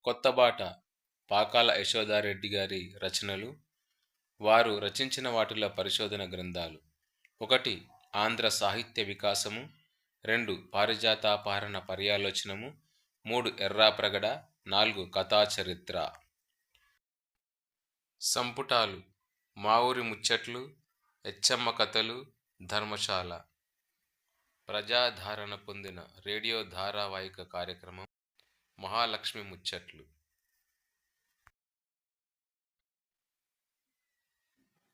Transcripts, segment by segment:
కొత్తబాట పాకాల యశోదారెడ్డి గారి రచనలు. వారు రచించిన వాటిలో పరిశోధన గ్రంథాలు: 1 ఆంధ్ర సాహిత్య వికాసము, 2 పారిజాతాపహరణ పర్యాలోచనము, 3 ఎర్రాప్రగడ, 4 కథాచరిత్ర. సంపుటాలు: మా ఊరి ముచ్చట్లు, ఎచ్చమ్మ కథలు, ధర్మశాల. ప్రజాదరణ పొందిన రేడియో ధారావాహిక కార్యక్రమం మహాలక్ష్మి ముచ్చట్లు.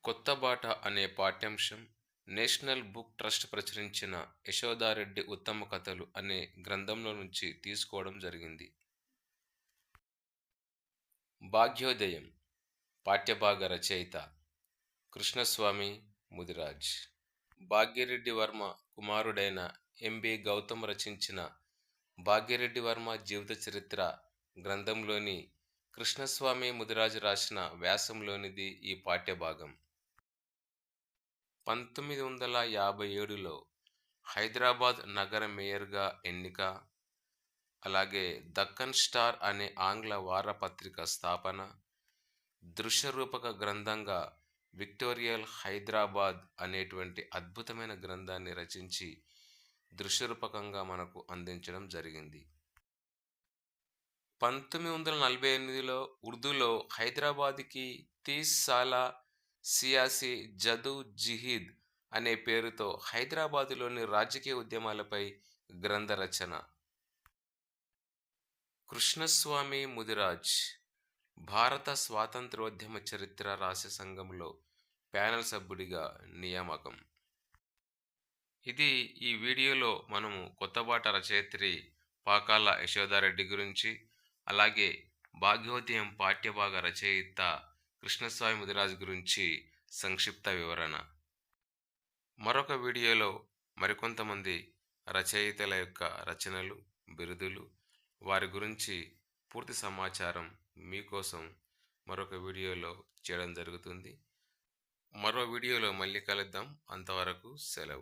కొత్తబాట అనే పాఠ్యాంశం నేషనల్ బుక్ ట్రస్ట్ ప్రచురించిన యశోదారెడ్డి ఉత్తమ కథలు అనే గ్రంథంలో నుంచి తీసుకోవడం జరిగింది. భాగ్యోదయం పాఠ్యభాగ రచయిత కృష్ణస్వామి ముదిరాజ్. భాగ్యరెడ్డి వర్మ కుమారుడైన ఎంబి గౌతమ్ రచించిన భాగ్యరెడ్డి వర్మ జీవిత చరిత్ర గ్రంథంలోని కృష్ణస్వామి ముదిరాజు రాసిన వ్యాసంలోనిది ఈ పాఠ్యభాగం. 1957లో హైదరాబాద్ నగర మేయర్గా ఎన్నిక, అలాగే దక్కన్ స్టార్ అనే ఆంగ్ల వారపత్రిక స్థాపన, దృశ్యరూపక గ్రంథంగా విక్టోరియల్ హైదరాబాద్ అనేటువంటి అద్భుతమైన గ్రంథాన్ని రచించి దృశ్యరూపకంగా మనకు అందించడం జరిగింది. 1948లో ఉర్దూలో హైదరాబాద్కి 30 సాలా సియాసి జదు జిహీద్ అనే పేరుతో హైదరాబాదులోని రాజకీయ ఉద్యమాలపై గ్రంథ రచన. కృష్ణస్వామి ముదిరాజ్ భారత స్వాతంత్ర్యోద్యమ చరిత్ర రహస్య సంఘంలో ప్యానెల్ సభ్యుడిగా నియామకం. ఇది ఈ వీడియోలో మనము కొత్తబాట రచయిత్రి పాకాల యశోదారెడ్డి గురించి, అలాగే భాగ్యోదయం పాఠ్యభాగ రచయిత కృష్ణస్వామి ముదిరాజ్ గురించి సంక్షిప్త వివరణ. మరొక వీడియోలో మరికొంతమంది రచయితల యొక్క రచనలు, బిరుదులు, వారి గురించి పూర్తి సమాచారం మీకోసం మరొక వీడియోలో చేయడం జరుగుతుంది. మరో వీడియోలో మళ్ళీ కలుద్దాం. అంతవరకు సెలవు.